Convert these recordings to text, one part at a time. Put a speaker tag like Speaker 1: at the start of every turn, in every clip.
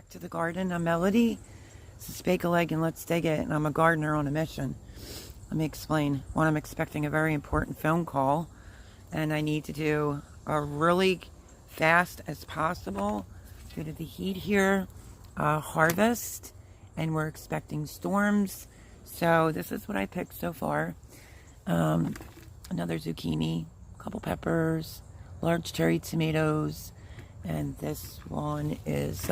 Speaker 1: back to the garden. I'm Melody. This is Bake a Leg and Let's Dig It, and I'm a gardener on a mission. Let me explain. One, I'm expecting a very important phone call, and I need to do a really fast as possible due to the heat here, harvest, and we're expecting storms. So this is what I picked so far. Another zucchini, a couple peppers, large cherry tomatoes, and this one is,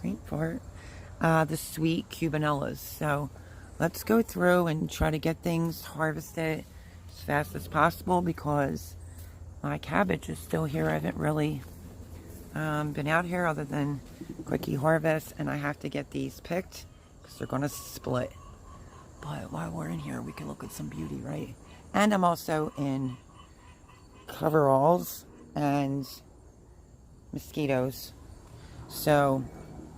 Speaker 1: brain fart, the sweet cubanellas. So let's go through and try to get things harvested as fast as possible because my cabbage is still here. I haven't really been out here other than quickie harvest, and I have to get these picked because they're going to split. But while we're in here, we can look at some beauty, right? And I'm also in coveralls and mosquitoes. So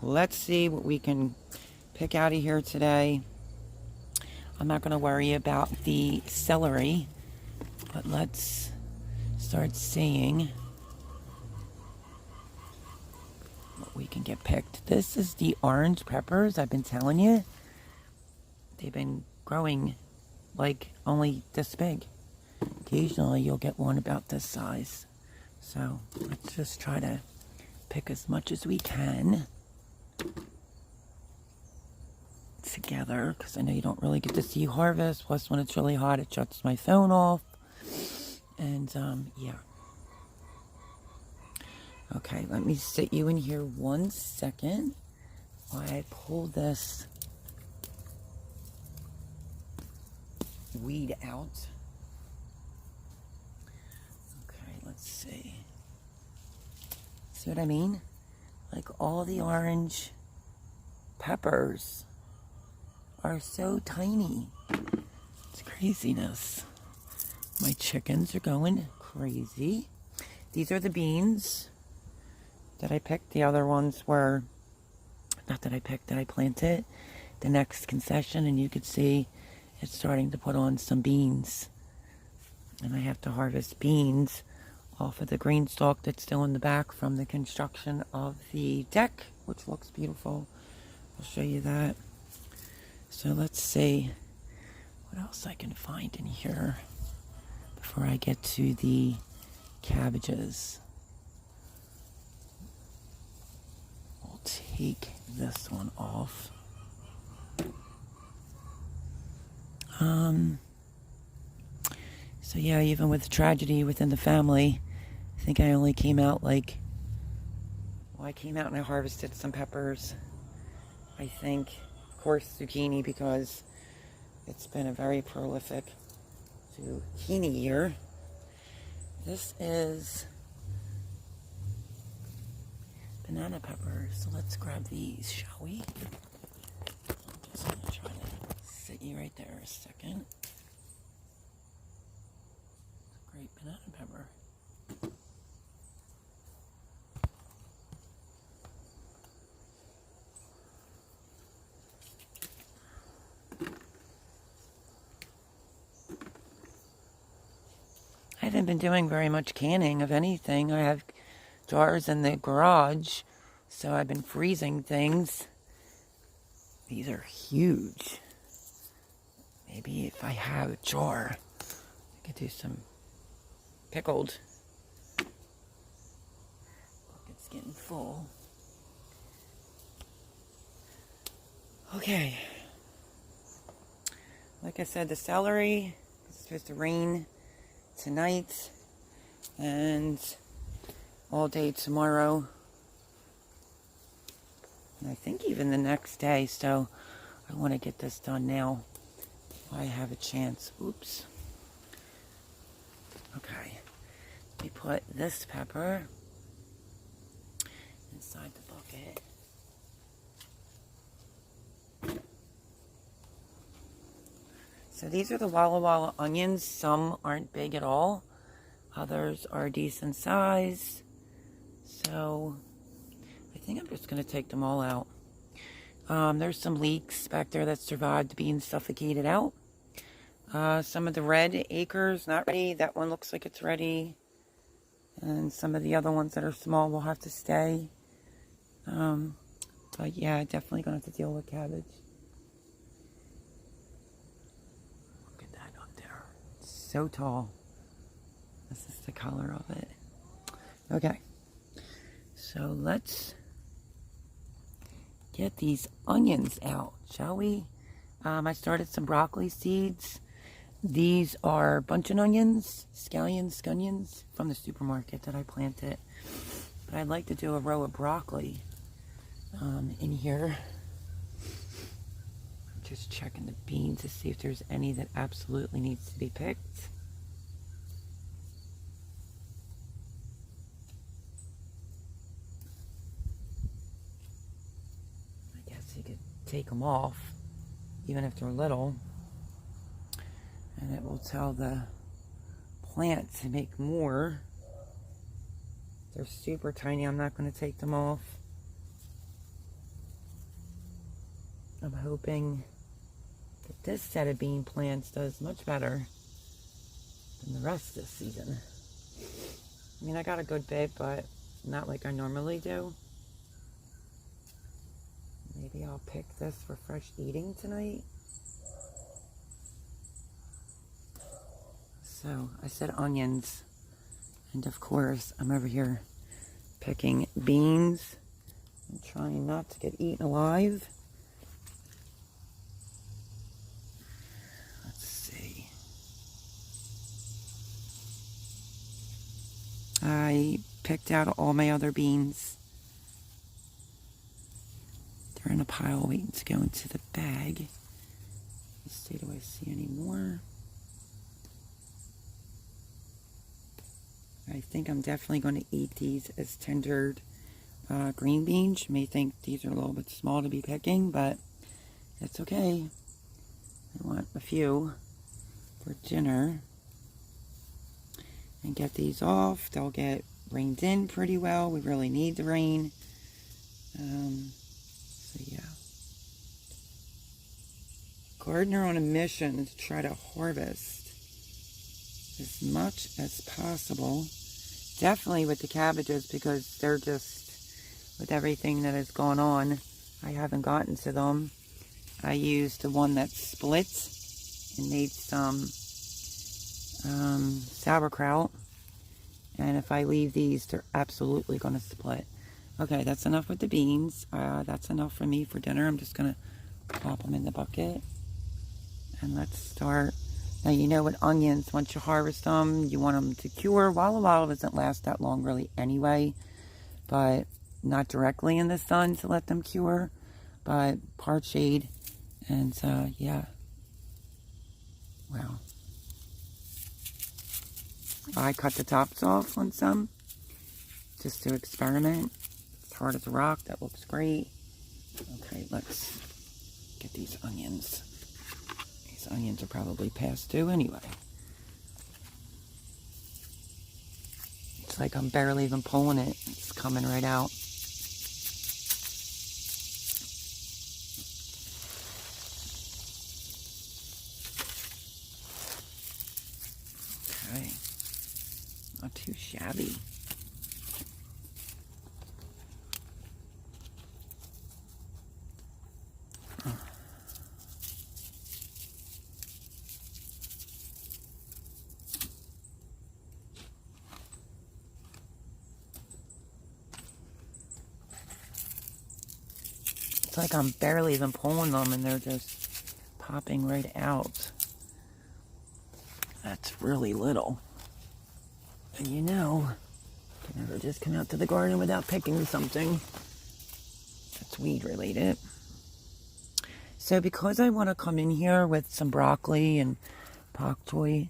Speaker 1: let's see what we can pick out of here today. I'm not going to worry about the celery, but let's start seeing what we can get picked. This is the orange peppers I've been telling you. They've been growing like only this big. Occasionally you'll get one about this size. So let's just try to pick as much as we can together, because I know you don't really get to see harvest. Plus when it's really hot, it shuts my phone off. And yeah. Okay, let me sit you in here 1 second while I pull this weed out. Okay, let's see. See what I mean? Like all the orange peppers are so tiny. It's craziness. My chickens are going crazy. These are the beans that I picked. The other ones were, not that I picked, that I planted. The next concession, and you could see it's starting to put on some beans. And I have to harvest beans off of the green stalk that's still in the back from the construction of the deck, which looks beautiful. I'll show you that. So let's see what else I can find in here before I get to the cabbages. We'll take this one off. So yeah, even with tragedy within the family, I think I only came out like, well, I came out and I harvested some peppers. I think, of course, zucchini, because it's been a very prolific zucchini year. This is banana peppers. So let's grab these, shall we? I'm just going to try to sit you right there a second. Great banana pepper. I haven't been doing very much canning of anything. I have jars in the garage, so I've been freezing things. These are huge. Maybe if I have a jar, I could do some pickled. Look, it's getting full. Okay. Like I said, the celery is supposed to rain tonight and all day tomorrow. And I think even the next day. So I want to get this done now while I have a chance. Oops. Okay. We put this pepper inside the bucket. So these are the Walla Walla onions. Some aren't big at all. Others are decent size. So I think I'm just going to take them all out. There's some leeks back there that survived being suffocated out. Some of the red acres, not ready. That one looks like it's ready. And some of the other ones that are small will have to stay. But yeah, definitely going to have to deal with cabbage. Look at that up there. It's so tall. This is the color of it. Okay. So let's get these onions out, shall we? I started some broccoli seeds. These are buncheon onions, scallions from the supermarket that I planted. But I'd like to do a row of broccoli in here. I'm just checking the beans to see if there's any that absolutely needs to be picked. I guess you could take them off, even if they're little. And it will tell the plant to make more. They're super tiny. I'm not going to take them off. I'm hoping that this set of bean plants does much better than the rest this season. I mean, I got a good bit, but not like I normally do. Maybe I'll pick this for fresh eating tonight. So I said onions, and of course I'm over here picking beans and trying not to get eaten alive. Let's see. I picked out all my other beans. They're in a pile waiting to go into the bag. Let's see, do I see any more? I think I'm definitely going to eat these as tendered green beans. You may think these are a little bit small to be picking, but it's okay. I want a few for dinner. And get these off. They'll get rained in pretty well. We really need the rain. So yeah. Gardener on a mission to try to harvest as much as possible. Definitely with the cabbages, because they're just, with everything that has gone on, I haven't gotten to them. I used the one that split and made some sauerkraut. And if I leave these, they're absolutely going to split. Okay, that's enough with the beans. That's enough for me for dinner. I'm just going to pop them in the bucket. And let's start. Now, you know with onions, once you harvest them, you want them to cure. Walla Walla doesn't last that long really anyway, but not directly in the sun to let them cure, but part shade. And yeah. Wow. I cut the tops off on some just to experiment. It's hard as a rock. That looks great. Okay, let's get these onions. These onions are probably past due anyway. It's like I'm barely even pulling it. It's coming right out. Okay. Not too shabby. It's like I'm barely even pulling them and they're just popping right out. That's really little. And you know, you can never just come out to the garden without picking something that's weed related. So because I want to come in here with some broccoli and pak choi,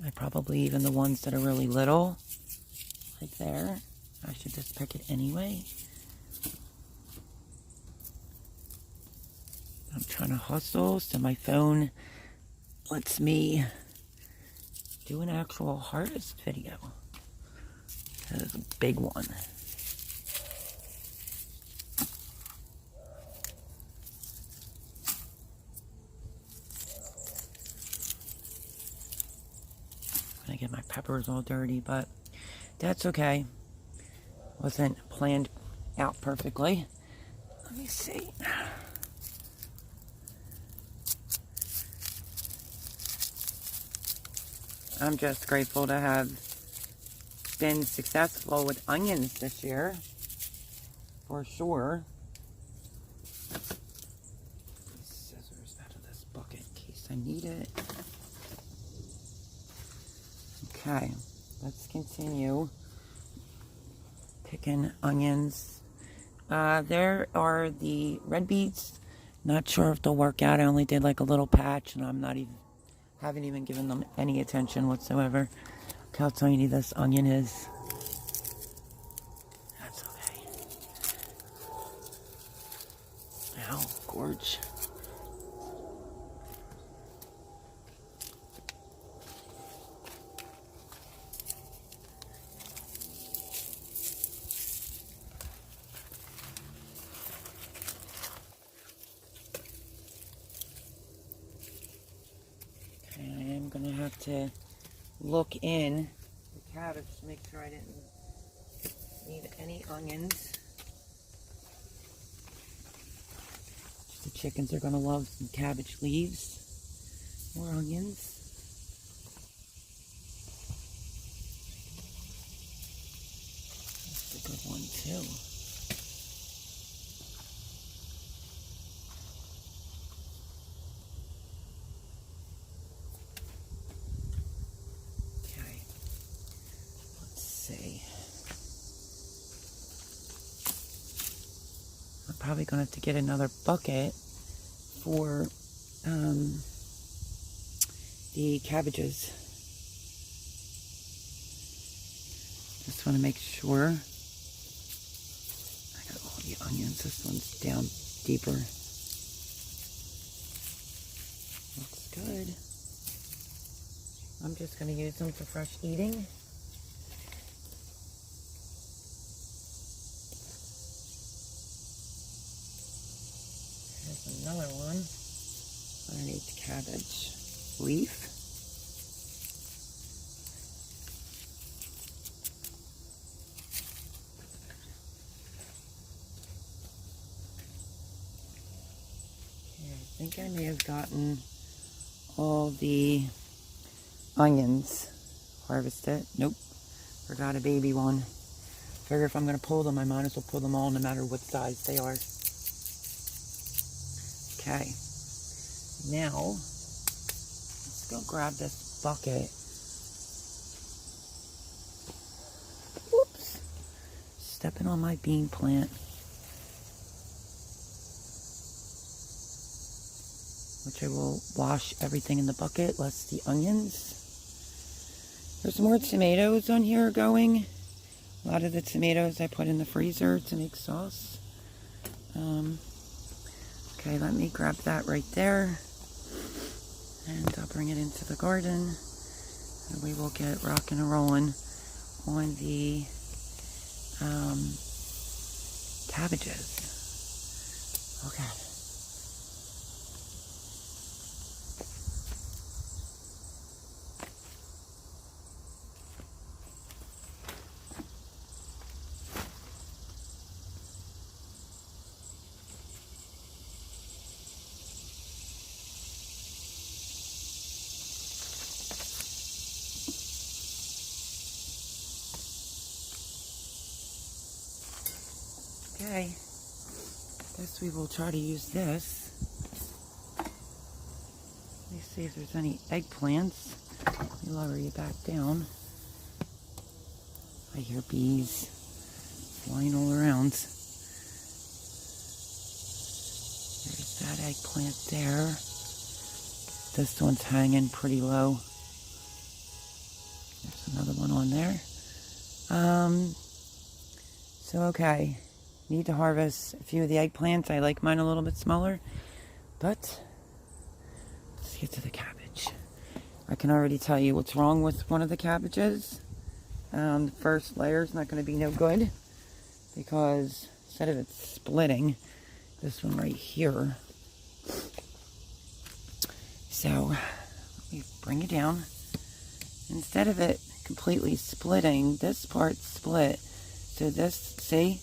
Speaker 1: I probably even the ones that are really little, like there, I should just pick it anyway. I'm trying to hustle, so my phone lets me do an actual harvest video. That is a big one. I'm gonna get my peppers all dirty, but That's okay. Wasn't planned out perfectly. Let me see. I'm just grateful to have been successful with onions this year, for sure. Scissors out of this bucket in case I need it. Okay, let's continue picking onions. There are the red beets. Not sure if they'll work out. I only did like a little patch, and haven't even given them any attention whatsoever. Look how tiny this onion is. That's okay. Ow, gorge. Okay, I am gonna have to look in the cabbage to make sure I didn't leave any onions. The chickens are gonna love some cabbage leaves. More onions. That's a good one too. Okay. Let's see. I'm probably gonna have to get another bucket for the cabbages. Just want to make sure I got all the onions. This one's down deeper. Looks good. I'm just going to use them for fresh eating. Here's another one underneath the cabbage leaf. I think I may have gotten all the onions harvested. Nope, forgot a baby one. Figure if I'm going to pull them, I might as well pull them all no matter what size they are. Okay, now let's go grab this bucket. Whoops, stepping on my bean plant. Which I will wash everything in the bucket, less the onions. There's more tomatoes on here going. A lot of the tomatoes I put in the freezer to make sauce. Okay, let me grab that right there. And I'll bring it into the garden. And we will get rocking and rolling on the cabbages. Okay. Okay, guess we will try to use this. Let me see if there's any eggplants. Let me lower you back down. I hear bees flying all around. There's that eggplant there. This one's hanging pretty low. There's another one on there. So okay. Need to harvest a few of the eggplants. I like mine a little bit smaller. But let's get to the cabbage. I can already tell you what's wrong with one of the cabbages. The first layer is not going to be no good. Because instead of it splitting, this one right here. So let me bring it down. Instead of it completely splitting. This part's split. So this, see,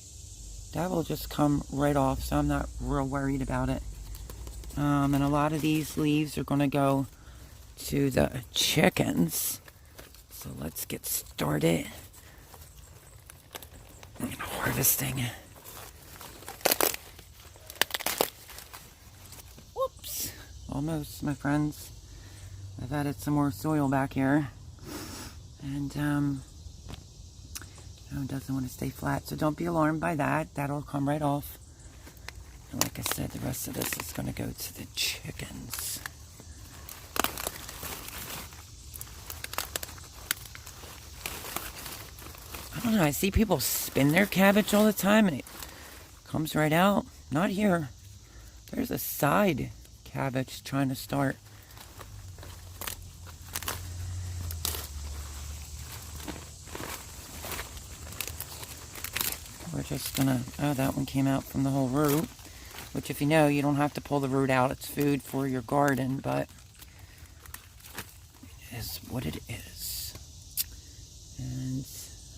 Speaker 1: that will just come right off. So I'm not real worried about it. And a lot of these leaves are going to go to the chickens. So let's get started in harvesting. Whoops. Almost, my friends. I've added some more soil back here. And, no, it doesn't want to stay flat. So don't be alarmed by that. That'll come right off. And like I said, the rest of this is going to go to the chickens. I don't know. I see people spin their cabbage all the time and it comes right out. Not here. There's a side cabbage trying to start. We're just gonna, oh, that one came out from the whole root. Which, if you know, you don't have to pull the root out. It's food for your garden, but it is what it is. And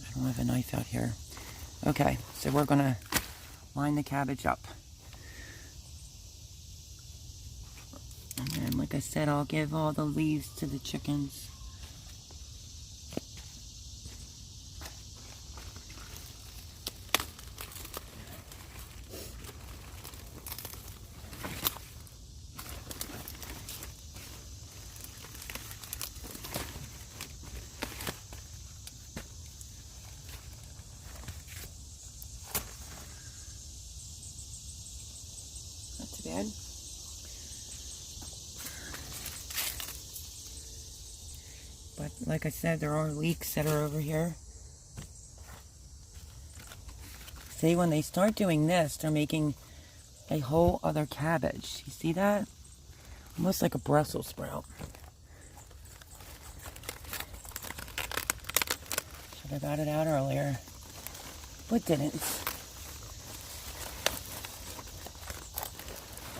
Speaker 1: I don't have a knife out here. Okay, so we're gonna line the cabbage up. And then, like I said, I'll give all the leaves to the chickens. Not too bad. But like I said, there are leeks that are over here. See, when they start doing this, they're making a whole other cabbage. You see that? Almost like a Brussels sprout. Should have got it out earlier, but didn't.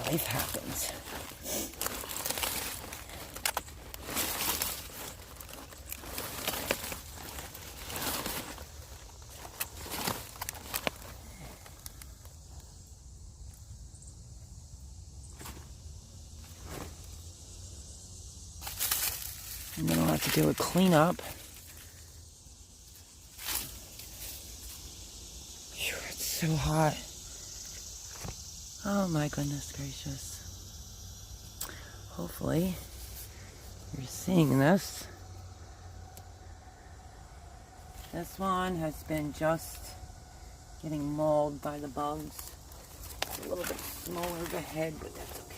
Speaker 1: Life happens. And then I'll have to do a cleanup. Phew, it's so hot. Oh my goodness gracious. Hopefully you're seeing this. This one has been just getting mauled by the bugs. It's a little bit smaller of a head, but that's okay.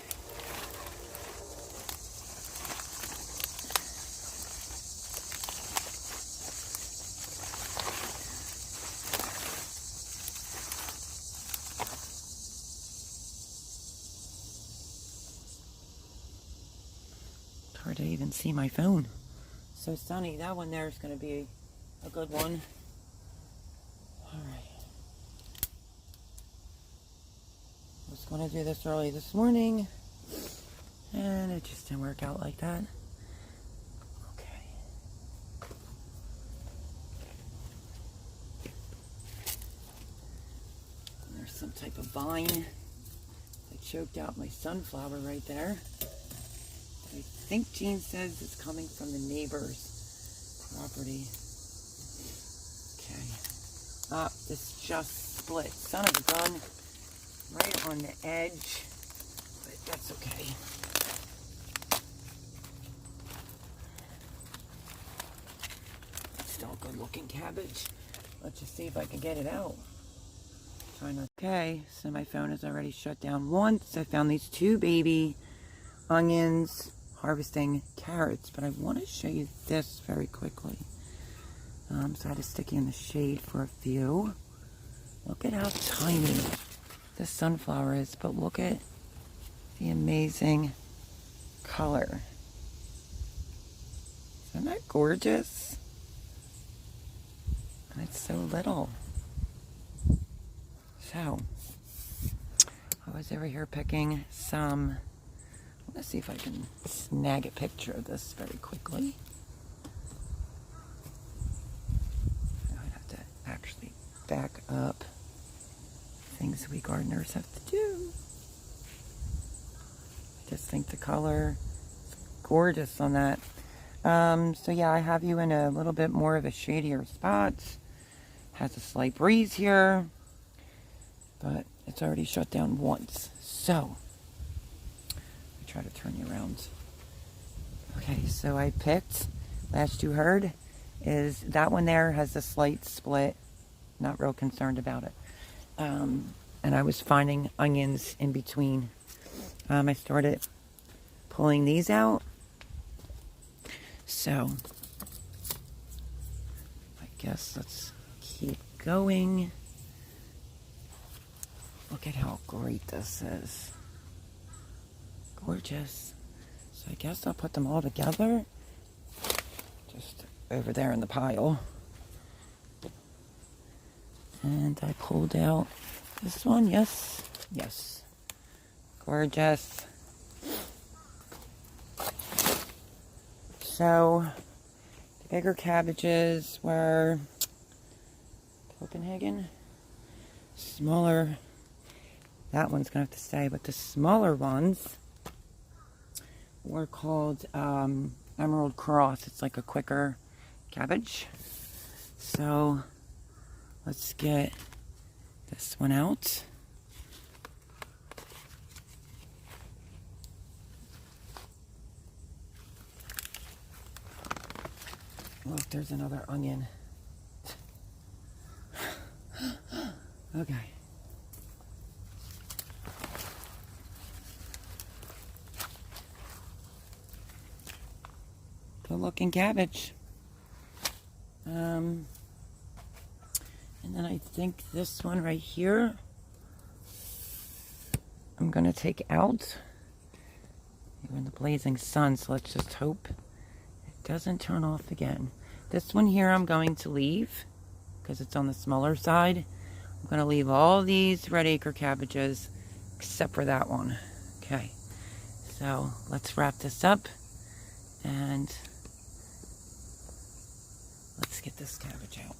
Speaker 1: Hard to even see my phone. So sunny. That one there is going to be a good one. Alright. I was going to do this early this morning, and it just didn't work out like that. Okay. And there's some type of vine that choked out my sunflower right there. I think Jean says it's coming from the neighbor's property. Okay. Ah, this just split. Son of a gun. Right on the edge. But that's okay. It's still a good looking cabbage. Let's just see if I can get it out. Try not. Okay, so my phone is already shut down once. I found these two baby onions harvesting carrots, but I want to show you this very quickly. So I had to stick you in the shade for a few. Look at how tiny this sunflower is, but look at the amazing color. Isn't that gorgeous? And it's so little. So, I was over here picking some. Let's see if I can snag a picture of this very quickly. actually back up. Things we gardeners have to do. I just think the color is gorgeous on that. So yeah, I have you in a little bit more of a shadier spot. Has a slight breeze here, but it's already shut down once. So, I try to turn you around. Okay, so I picked, last you heard, is that one there has a slight split. Not real concerned about it. And I was finding onions in between. I started pulling these out. So, I guess let's keep going. Look at how great this is. Gorgeous. So I guess I'll put them all together. Just over there in the pile. And I pulled out this one. Yes. Yes. Gorgeous. So, the bigger cabbages were Copenhagen. Smaller, that one's going to have to stay, but the smaller ones were called Emerald Cross. It's like a quicker cabbage. So, let's get this one out. Look, there's another onion. Okay. Good looking cabbage. And then I think this one right here, I'm going to take out. You're in the blazing sun, so let's just hope it doesn't turn off again. This one here I'm going to leave because it's on the smaller side. I'm going to leave all these red acre cabbages except for that one. Okay, so let's wrap this up and let's get this cabbage out.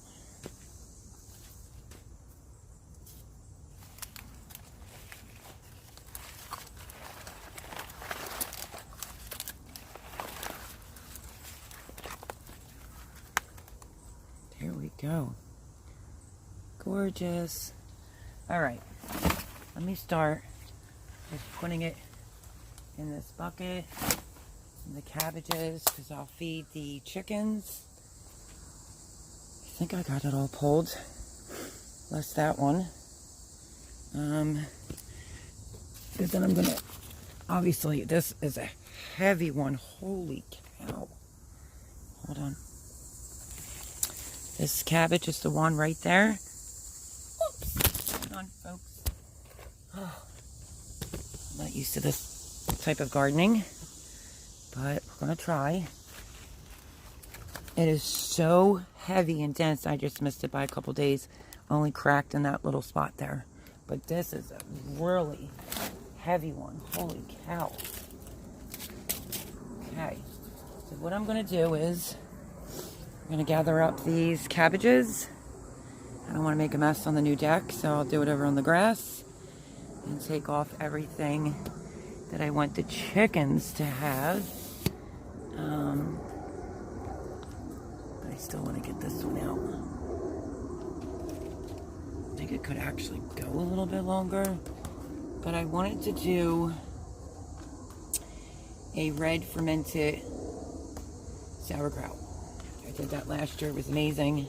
Speaker 1: Here we go. Gorgeous. All right, let me start with putting it in this bucket, and the cabbages, because I'll feed the chickens. I think I got it all pulled, less that one. Because then I'm gonna, obviously this is a heavy one. Holy cow. Hold on. This cabbage is the one right there. Oops. Hold on, folks. Oh, I'm not used to this type of gardening, but we're going to try. It is so heavy and dense. I just missed it by a couple days. Only cracked in that little spot there. But this is a really heavy one. Holy cow. Okay. So what I'm going to do is I'm going to gather up these cabbages. I don't want to make a mess on the new deck, so I'll do it over on the grass and take off everything that I want the chickens to have. But I still want to get this one out. I think it could actually go a little bit longer, but I wanted to do a red fermented sauerkraut. I did that last year. It was amazing.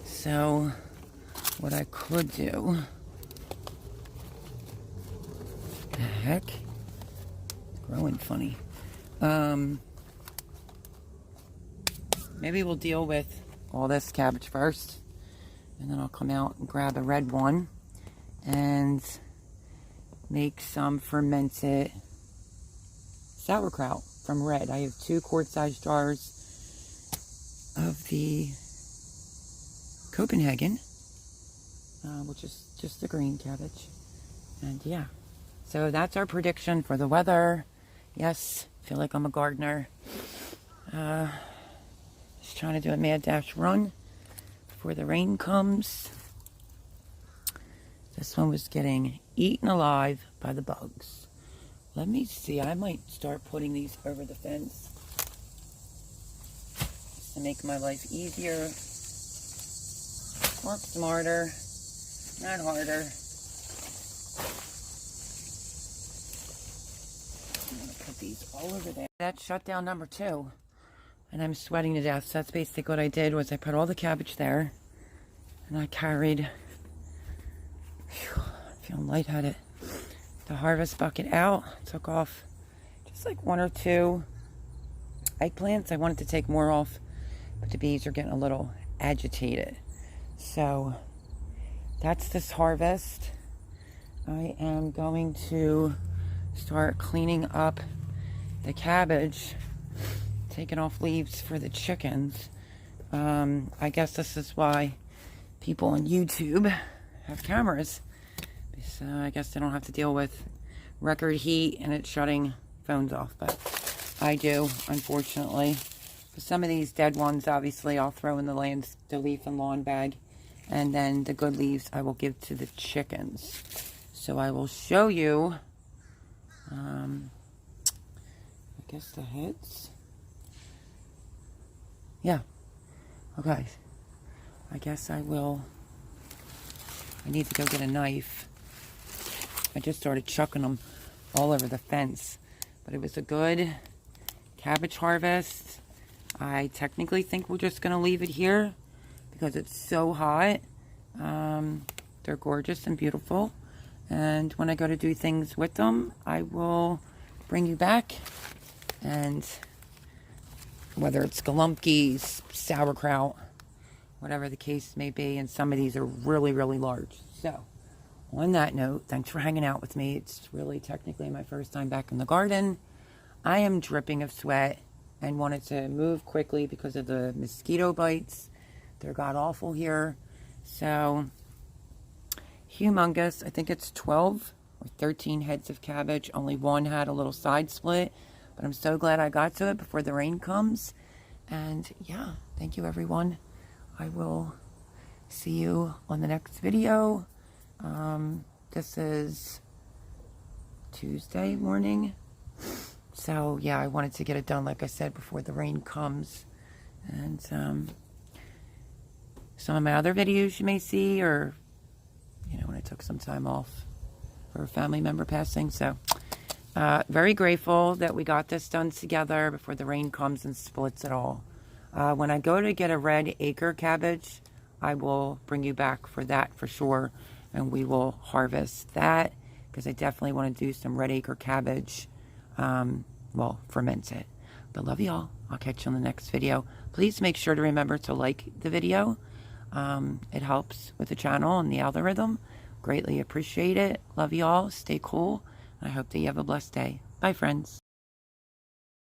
Speaker 1: So what I could do, the heck, it's growing funny. Maybe we'll deal with all this cabbage first, and then I'll come out and grab a red one and make some fermented sauerkraut from red. I have 2 quart-sized jars of the Copenhagen, which is just the green cabbage. And yeah, so that's our prediction for the weather. Yes, feel like I'm a gardener. Just trying to do a mad dash run before the rain comes. This one was getting eaten alive by the bugs. Let me see. I might start putting these over the fence to make my life easier. Work smarter, not harder. I'm going to put these all over there. That's shutdown number 2. And I'm sweating to death. So that's basically what I did was I put all the cabbage there. And I carried, I'm feeling lightheaded, the harvest bucket out. Took off just like 1 or 2 eggplants. I wanted to take more off, but the bees are getting a little agitated. So that's this harvest. I am going to start cleaning up the cabbage, taking off leaves for the chickens. I guess this is why people on YouTube have cameras. So I guess they don't have to deal with record heat and it shutting phones off. But I do, unfortunately. For some of these dead ones, obviously, I'll throw in the leaf and lawn bag. And then the good leaves I will give to the chickens. So I will show you, I guess the heads. Yeah. Okay. I guess I need to go get a knife. I just started chucking them all over the fence. But it was a good cabbage harvest. I technically think we're just going to leave it here because it's so hot. They're gorgeous and beautiful. And when I go to do things with them, I will bring you back. And whether it's galumpkies, sauerkraut, whatever the case may be. And some of these are really, really large. So, on that note, thanks for hanging out with me. It's really technically my first time back in the garden. I am dripping of sweat and wanted to move quickly because of the mosquito bites. They're god-awful here. So, humongous. I think it's 12 or 13 heads of cabbage. Only one had a little side split. But I'm so glad I got to it before the rain comes. And yeah, thank you everyone. I will see you on the next video. This is Tuesday morning. So yeah, I wanted to get it done, like I said, before the rain comes. And some of my other videos you may see, or when I took some time off for a family member passing. So very grateful that we got this done together before the rain comes and splits it all. When I go to get a red acre cabbage, I will bring you back for that for sure, and we will harvest that because I definitely want to do some red acre cabbage. Well, ferment it. But love you all. I'll catch you on the next video. Please make sure to remember to like the video. It helps with the channel and the algorithm. Greatly appreciate it. Love you all. Stay cool. I hope that you have a blessed day. Bye, friends.